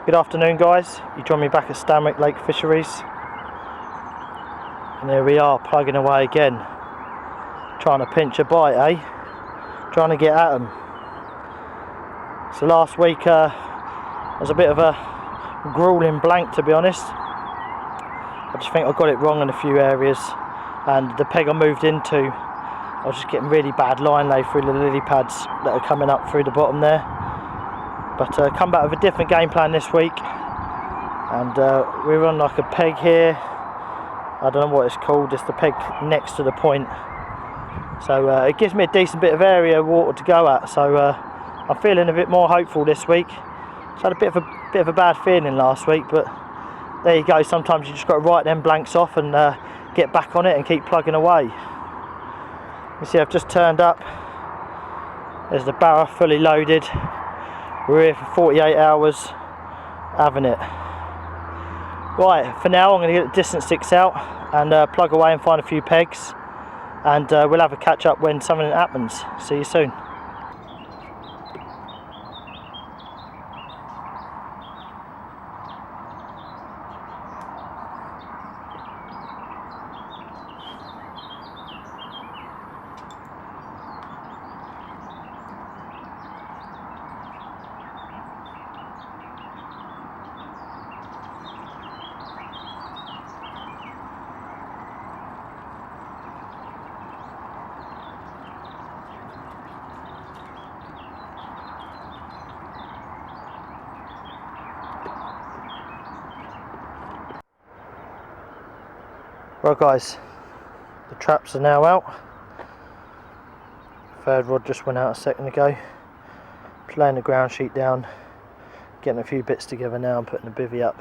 Good afternoon guys, you join me back at Stanwick Lake Fisheries, and here we are plugging away again, trying to pinch a bite, trying to get at them. So last week was a bit of a grueling blank, to be honest. I just think I got it wrong in a few areas, and the peg I moved into, I was just getting really bad line lay through the lily pads that are coming up through the bottom there. But come back with a different game plan this week, and we're on like a peg here. I don't know what it's called, it's the peg next to the point. So it gives me a decent bit of area of water to go at, so I'm feeling a bit more hopeful this week. So I had a bit of a bad feeling last week, but there you go, sometimes you just got to write them blanks off and get back on it and keep plugging away. You see I've just turned up, there's the barrow fully loaded. We're here for 48 hours, having it. Right, for now I'm going to get the distance sticks out and plug away and find a few pegs, and we'll have a catch up when something happens. See you soon. Right guys, the traps are now out. Third rod just went out a second ago. Laying the ground sheet down, getting a few bits together now and putting the bivvy up.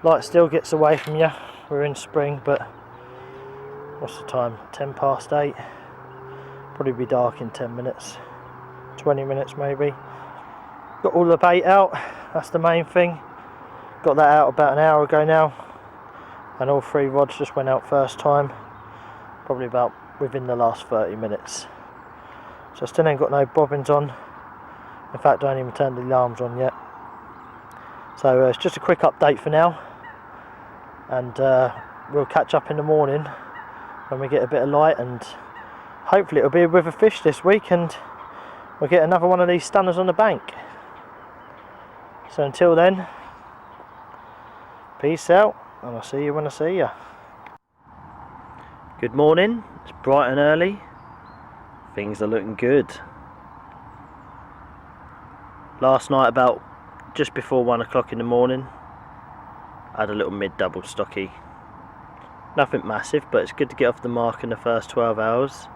Light still gets away from you, we're in spring, but what's the time? 10 past 8. Probably be dark in 10 minutes, 20 minutes maybe. Got all the bait out, that's the main thing. Got that out about an hour ago now. And all 3 rods just went out first time, probably about within the last 30 minutes. So I still ain't got no bobbins on. In fact, I ain't even turned the alarms on yet. So it's just a quick update for now, and we'll catch up in the morning when we get a bit of light, and hopefully it'll be with a fish this week and we'll get another one of these stunners on the bank. So until then, peace out. And I'll see you when I see you. Good morning, it's bright and early. Things are looking good. Last night about just before 1 o'clock in the morning, I had a little mid-double stocky. Nothing massive, but it's good to get off the mark in the first 12 hours.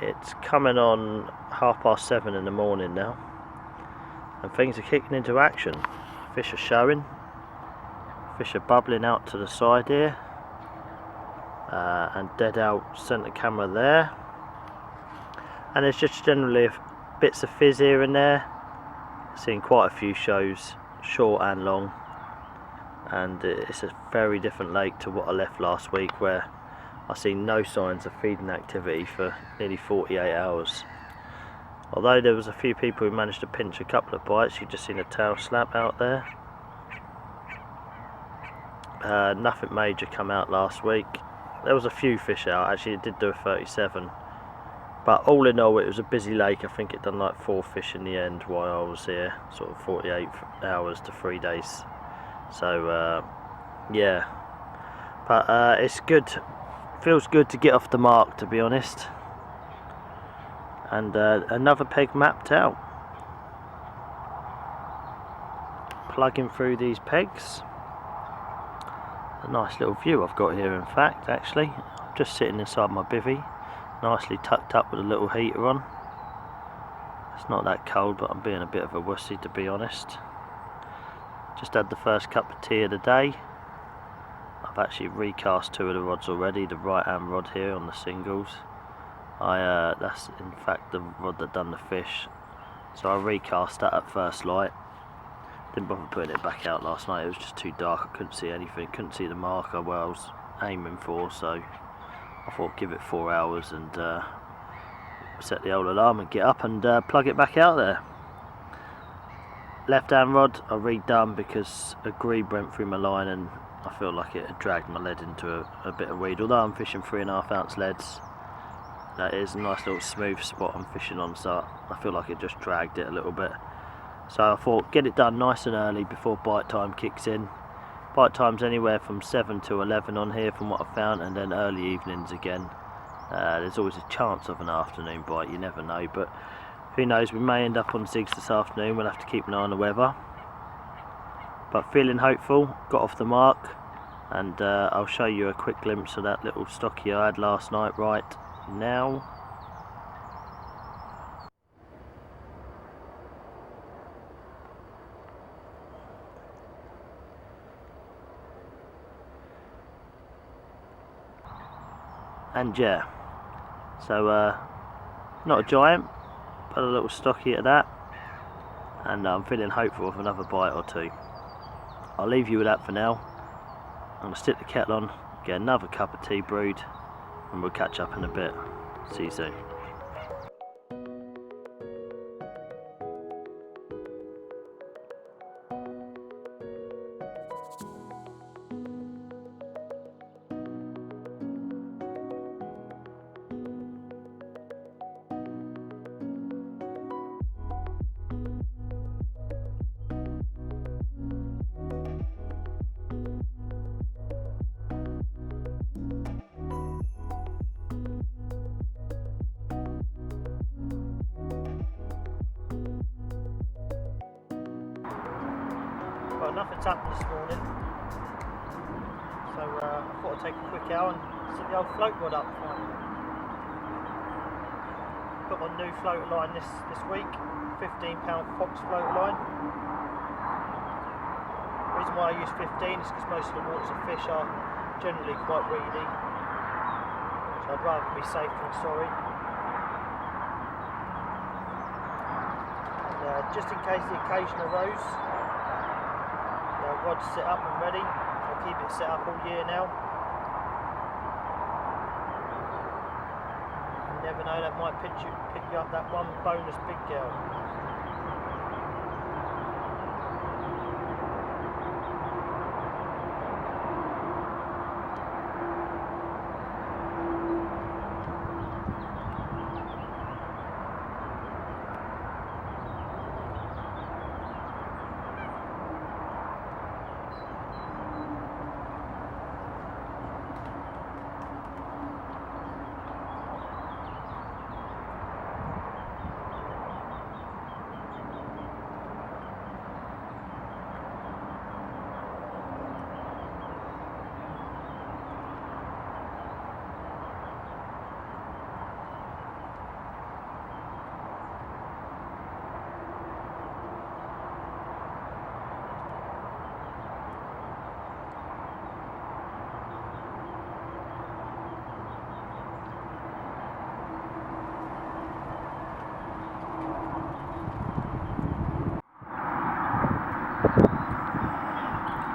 It's coming on 7:30 in the morning now, and things are kicking into action. Fish are showing. Fish are bubbling out to the side here, and dead out centre camera there, and there's just generally bits of fizz here and there. Seeing quite a few shows, short and long, and it's a very different lake to what I left last week, where I seen no signs of feeding activity for nearly 48 hours. Although there was a few people who managed to pinch a couple of bites, you just seen a tail slap out there. Nothing major come out last week. There was a few fish out, actually it did do a 37, but all in all it was a busy lake. I think it done like 4 fish in the end while I was here, sort of 48 hours to 3 days. So yeah, but it's good, feels good to get off the mark, to be honest. And another peg mapped out. Plugging through these pegs. A nice little view I've got here, in fact, actually. I'm just sitting inside my bivvy, nicely tucked up with a little heater on. It's not that cold, but I'm being a bit of a wussy, to be honest. Just had the first cup of tea of the day. I've actually recast 2 of the rods already, the right hand rod here on the singles. That's in fact the rod that done the fish. So I recast that at first light. Didn't bother putting it back out last night, it was just too dark, I couldn't see anything, couldn't see the marker where I was aiming for, so I thought give it 4 hours and set the old alarm and get up and plug it back out there. Left hand rod I redone because a grebe went through my line and I feel like it had dragged my lead into a bit of weed. Although I'm fishing 3.5 ounce leads, that is a nice little smooth spot I'm fishing on, so I feel like it just dragged it a little bit. So I thought get it done nice and early before bite time kicks in. Bite time's anywhere from 7 to 11 on here from what I found, and then early evenings again. There's always a chance of an afternoon bite, you never know, but who knows, we may end up on zigs this afternoon. We'll have to keep an eye on the weather. But feeling hopeful, got off the mark, and I'll show you a quick glimpse of that little stocky I had last night right now. And yeah, so not a giant, but a little stocky at that, and I'm feeling hopeful of another bite or two. I'll leave you with that for now. I'm going to stick the kettle on, get another cup of tea brewed, and we'll catch up in a bit. See you soon. Well, nothing's happened this morning, so I thought I'd take a quick hour and set the old float rod up finally. Got my new floater line this week, £15 Fox floater line. The reason why I use 15 is because most of the waters of fish are generally quite weedy, so I'd rather be safe than sorry. And, just in case the occasion arose, rod's set up and ready. I'll keep it set up all year now. You never know, that might pick you up that one bonus big girl.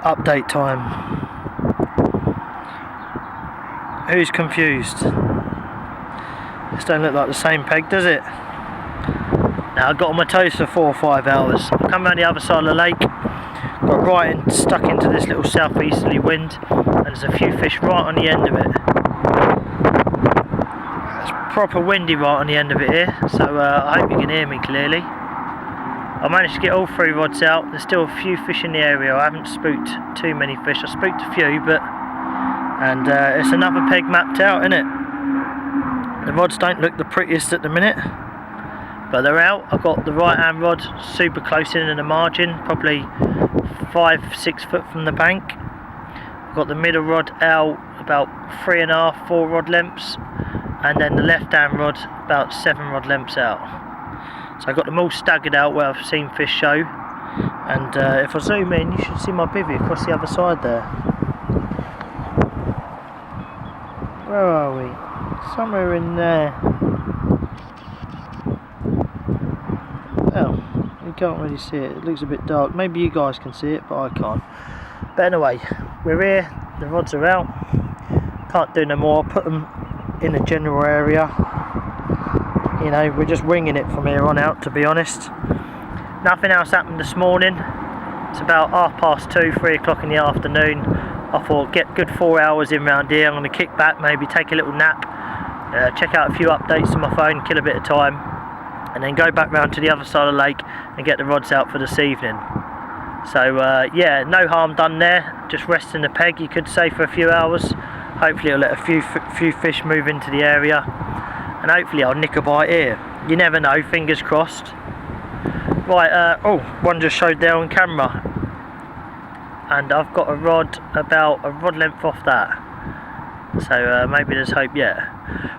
Update time. Who's confused? This don't look like the same peg, does it? Now I got on my toes for 4 or 5 hours. I come around the other side of the lake, got stuck into this little southeasterly wind, and there's a few fish right on the end of it. It's proper windy right on the end of it here, so I hope you can hear me clearly. I managed to get all 3 rods out. There's still a few fish in the area. I haven't spooked too many fish. I spooked a few, and it's another peg mapped out, isn't it? The rods don't look the prettiest at the minute, but they're out. I've got the right hand rod super close in the margin, probably 5-6 foot from the bank. I've got the middle rod out about 3.5, 4 rod lengths, and then the left hand rod about 7 rod lengths out. So I've got them all staggered out where I've seen fish show, and if I zoom in you should see my bivvy across the other side there. Where are we? Somewhere in there. Well, you can't really see it, it looks a bit dark. Maybe you guys can see it, but I can't. But anyway, we're here, the rods are out. Can't do no more, put them in a general area. You know, we're just winging it from here on out, to be honest. Nothing else happened this morning. It's about 2:30, 3 o'clock in the afternoon. I thought, get good 4 hours in round here. I'm going to kick back, maybe take a little nap, check out a few updates on my phone, kill a bit of time, and then go back round to the other side of the lake and get the rods out for this evening. So yeah, no harm done there. Just resting the peg, you could say, for a few hours. Hopefully it'll let a few fish move into the area, and hopefully I'll nick a bite here. You never know, fingers crossed. Right, oh, one just showed there on camera, and I've got a rod about a rod length off that, so maybe there's hope yet.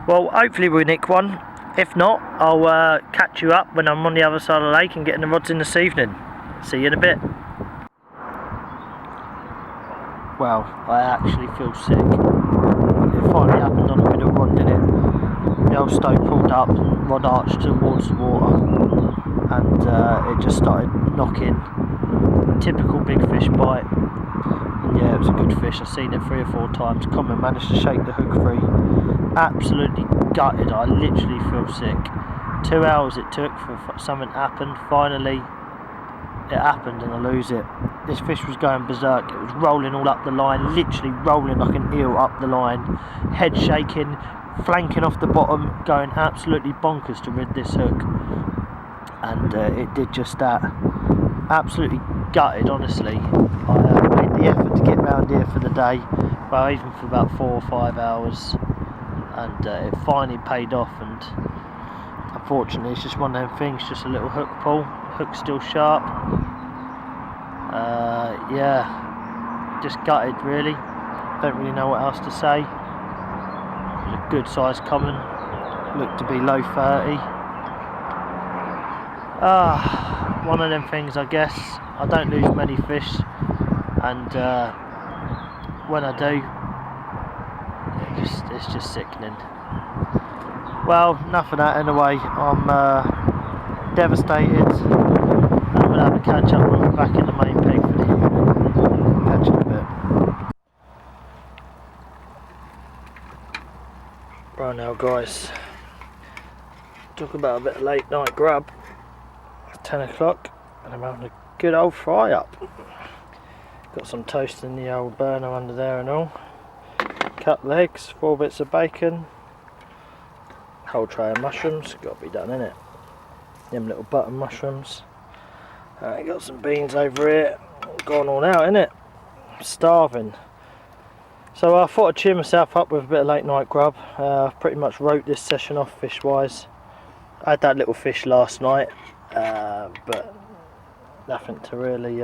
Well, hopefully we'll nick one. If not, I'll catch you up when I'm on the other side of the lake and getting the rods in this evening. See you in a bit. Well, I actually feel sick. It finally happened on a bit of rod, didn't it? The old stove pulled up, rod arched towards the water, and it just started knocking. Typical big fish bite, and yeah, it was a good fish. I've seen it 3 or 4 times. Common, managed to shake the hook free. Absolutely gutted. I literally feel sick. 2 hours it took for something to happen. Finally it happened, and I lose it. This fish was going berserk. It was rolling all up the line, literally rolling like an eel up the line, head shaking, flanking off the bottom, going absolutely bonkers to rid this hook, and it did just that. Absolutely gutted, honestly. I made the effort to get round here for the day, well, even for about 4 or 5 hours, and it finally paid off. And unfortunately it's just one of them things, just a little hook pull. Hook's still sharp. Yeah, just gutted really. Don't really know what else to say. It was a good sized common, looked to be low 30. One of them things, I guess. I don't lose many fish, and when I do, it's just sickening. Well, enough of that anyway. I'm devastated, and we'll have a catch up when we're back in the main peg for the evening. Catch you in a bit. Right now, guys, talk about a bit of late night grub. 10 o'clock, and I'm having a good old fry up. Got some toast in the old burner under there and all. Cut legs, 4 bits of bacon, whole tray of mushrooms. Got to be done, innit? Them little button mushrooms. Got some beans over here. Gone all out, innit? I'm starving. So I thought I'd cheer myself up with a bit of late night grub. I've pretty much wrote this session off fish wise. I had that little fish last night, but nothing to really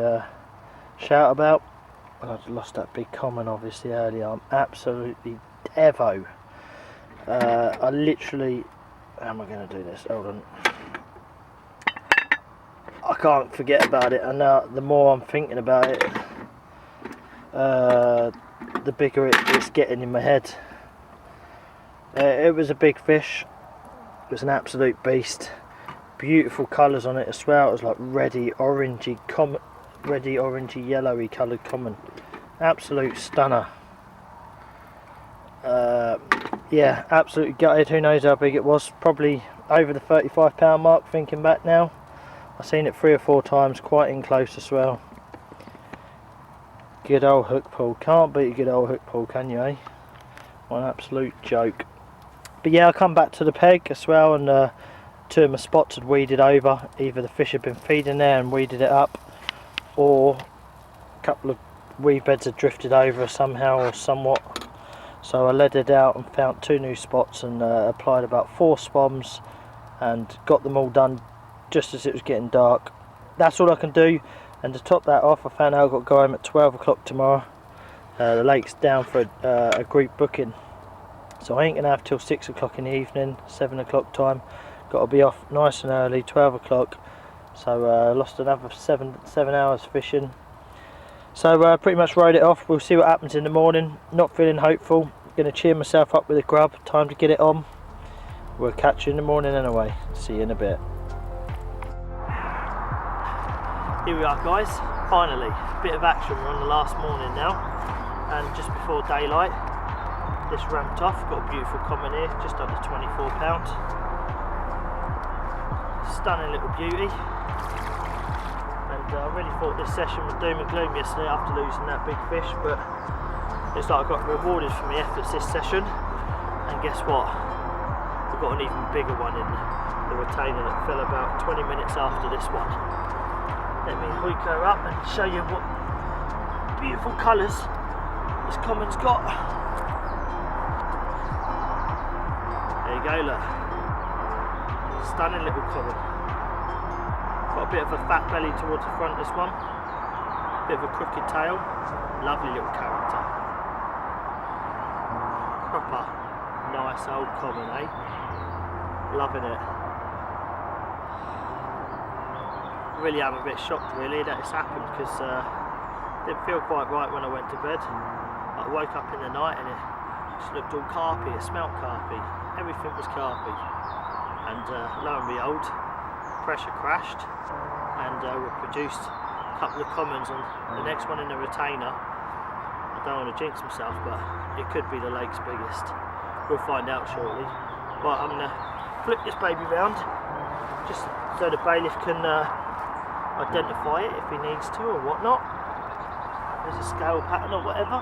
shout about. And I've lost that big common obviously earlier. I'm absolutely devo. I literally, how am I going to do this? Hold on. I can't forget about it, and now the more I'm thinking about it, the bigger it's getting in my head. It was a big fish. It was an absolute beast. Beautiful colours on it as well. It was like reddy orangey yellowy coloured common. Absolute stunner. Yeah, absolutely gutted. Who knows how big it was? Probably over the 35 pound mark, thinking back now. I've seen it 3 or 4 times, quite in close as well. Good old hook pull. Can't beat a good old hook pull, can you, eh? One absolute joke. But yeah, I come back to the peg as well, and 2 of my spots had weeded over. Either the fish had been feeding there and weeded it up, or a couple of weed beds had drifted over somehow or somewhat. So I leaded out and found 2 new spots, and applied about 4 spoms and got them all done just as it was getting dark. That's all I can do. And to top that off, I found out I've got to go home at 12 o'clock tomorrow. The lake's down for a group booking, so I ain't gonna have till 6 o'clock in the evening, 7 o'clock time. Got to be off nice and early, 12 o'clock. So lost another 7 hours fishing. So pretty much rode it off. We'll see what happens in the morning. Not feeling hopeful. Gonna cheer myself up with a grub. Time to get it on. We'll catch you in the morning anyway. See you in a bit. Here we are, guys. Finally, bit of action. We're on the last morning now, and just before daylight, this ramped off. Got a beautiful common here, just under 24 pounds. Stunning little beauty. and I really thought this session was doom and gloom yesterday after losing that big fish, but it's like I got rewarded for my efforts this session, and guess what? I got an even bigger one in the retainer that fell about 20 minutes after this one. Let me hook her up and show you what beautiful colours this common's got. There you go, look. Stunning little common. Got a bit of a fat belly towards the front, this one. Bit of a crooked tail. Lovely little character. Proper nice old common, eh? Loving it. Really am a bit shocked really that it's happened, because it didn't feel quite right when I went to bed. I woke up in the night and it just looked all carpy, it smelt carpy, everything was carpy. And lo and behold, pressure crashed, and we produced a couple of commons on the next one in the retainer. I don't want to jinx myself, but it could be the lake's biggest. We'll find out shortly. Right, I'm going to flip this baby round, just so the bailiff can identify it if he needs to or whatnot. There's a scale pattern or whatever.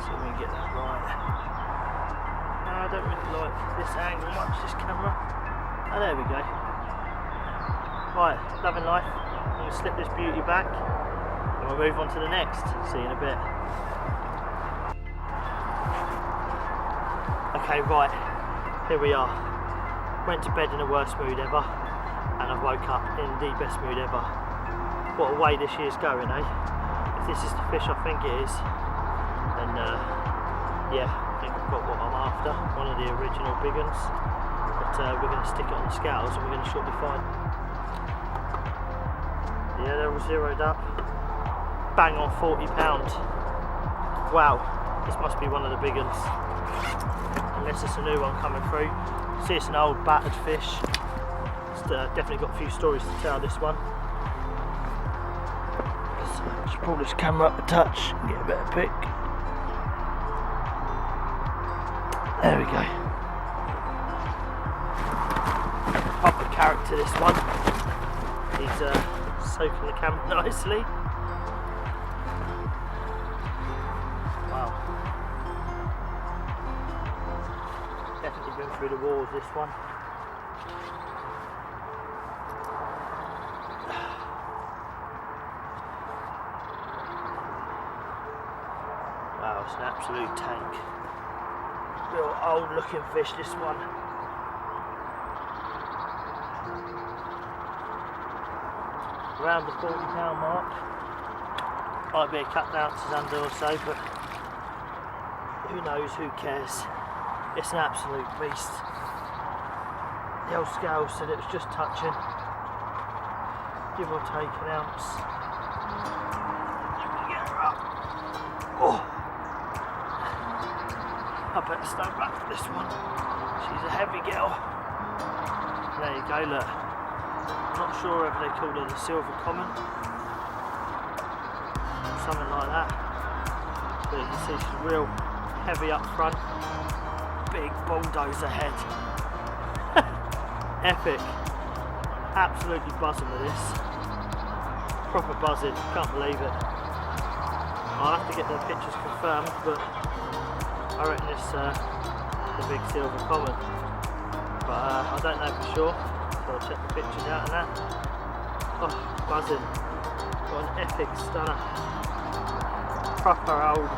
See if we can get that right. No, I don't really like this angle much, this camera. Oh, there we go. Right, loving life. I'm going to slip this beauty back and we'll move on to the next. See you in a bit. Okay, right, here we are. Went to bed in the worst mood ever, and I woke up in the best mood ever. What a way this year's going, eh? If this is the fish I think it is, then yeah, I think I've got what I'm after, one of the original big ones. But we're going to stick it on the scales and we're going to shortly find. Yeah, they're all zeroed up. Bang on 40 £. Wow, this must be one of the big ones. Unless it's a new one coming through. See, it's an old battered fish. It's definitely got a few stories to tell, this one. So just pull this camera up a touch and get a better pic. There we go. Proper character, this one. He's soaking the camera nicely. Wow. Definitely been through the wars, this one. Wow, it's an absolute tank. Real old looking fish, this one. Around the 40 £. Mark. Might be a couple ounces under or so, but who knows, who cares. It's an absolute beast. The old scale said it was just touching, give or take an ounce. Get her up. Oh, I better stand back for this one. She's a heavy girl. There you go, look. I'm not sure if they call her the silver common, something like that. But you can see she's real heavy up front. Big bulldozer head. Epic. Absolutely buzzing with this. Proper buzzing, can't believe it. I'll have to get the pictures confirmed, but I reckon it's the big silver common. But I don't know for sure, so I'll check the pictures out and that. Oh, buzzing. What an epic stunner. Proper old,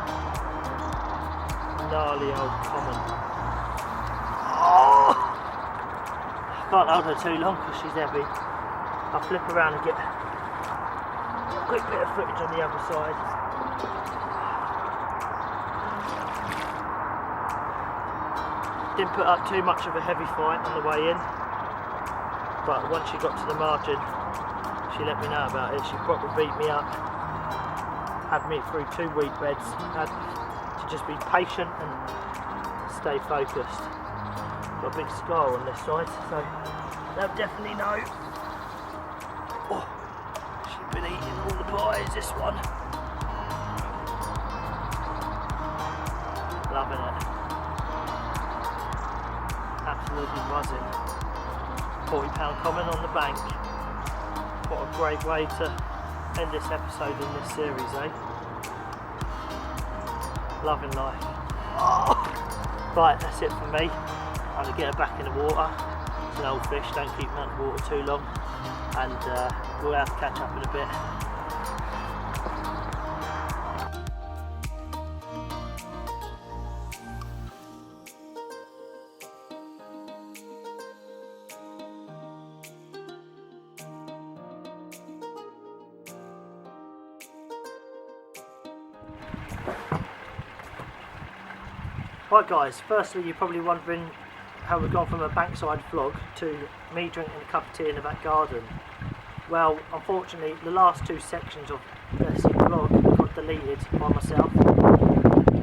gnarly old common. Oh! Can't hold her too long because she's heavy. I'll flip around and get a quick bit of footage on the other side. Didn't put up too much of a heavy fight on the way in, but once she got to the margin, she let me know about it. She proper beat me up, had me through 2 weed beds, had to just be patient and stay focused. Got a big scar on this side, so they'll definitely know. Oh, she's been eating all the pies, this one. Loving it. Absolutely buzzing. £40 common on the bank. What a great way to end this episode in this series, eh? Loving life. Oh. Right, that's it for me. I'm going to get her back in the water. It's an old fish, don't keep them out of the water too long. And we'll have to catch up in a bit. Right guys, firstly you're probably wondering how we've gone from a bankside vlog to me drinking a cup of tea in the back garden. Well, unfortunately the last two sections of this vlog got deleted by myself.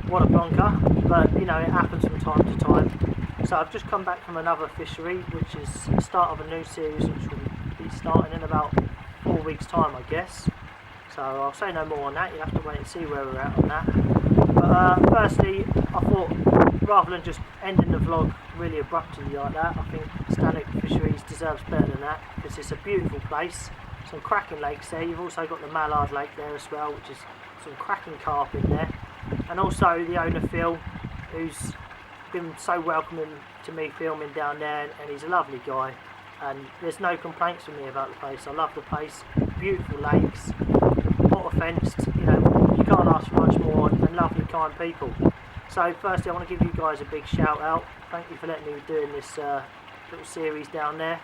What a bonker, but you know, it happens from time to time. So I've just come back from another fishery, which is the start of a new series which will be starting in about 4 weeks time, I guess. So I'll say no more on that, you'll have to wait and see where we're at on that. But firstly, I thought rather than just ending the vlog really abruptly like that, I think Stanwick Fisheries deserves better than that, because it's a beautiful place, some cracking lakes there. You've also got the Mallard Lake there as well, which is some cracking carp in there, and also the owner Phil, who's been so welcoming to me filming down there, and he's a lovely guy, and there's no complaints from me about the place. I love the place, beautiful lakes, water fenced, you know, you can't ask for much more, and lovely kind people. So firstly I want to give you guys a big shout out. Thank you for letting me doing this little series down there,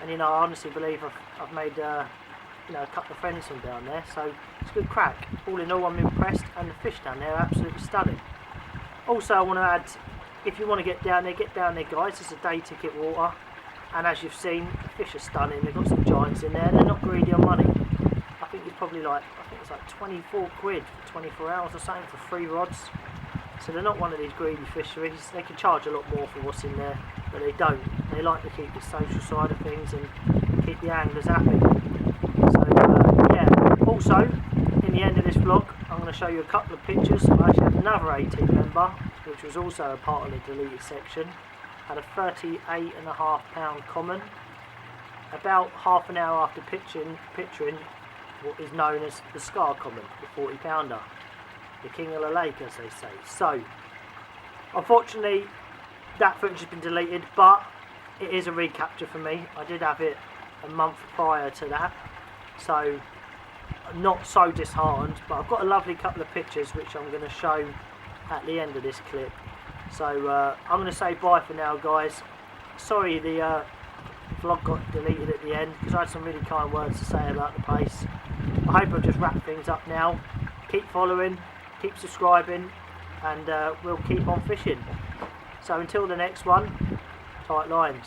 and you know, I honestly believe I've made you know, a couple of friends from down there, so it's a good crack. All in all, I'm impressed, and the fish down there are absolutely stunning. Also I want to add, if you want to get down there guys, it's a day ticket water, and as you've seen, the fish are stunning. They've got some giants in there, they're not greedy on money. I think it's probably like, I think it's like 24 quid for 24 hours or something for 3 rods. So they're not one of these greedy fisheries. They can charge a lot more for what's in there, but they don't. They like to keep the social side of things and keep the anglers happy. So yeah, also in the end of this vlog I'm going to show you a couple of pictures. I actually had another 18 member, which was also a part of the deleted section, had a £38.5 common. About half an hour after picturing what is known as the Scar common, the 40 pounder. The king of the lake, as they say. So unfortunately that footage has been deleted, but it is a recapture for me. I did have it a month prior to that, so I'm not so disheartened, but I've got a lovely couple of pictures which I'm going to show at the end of this clip. So I'm going to say bye for now guys. Sorry the vlog got deleted at the end, because I had some really kind words to say about the place. I hope I've just wrapped things up now. Keep following, keep subscribing, and we'll keep on fishing. So until the next one, tight lines.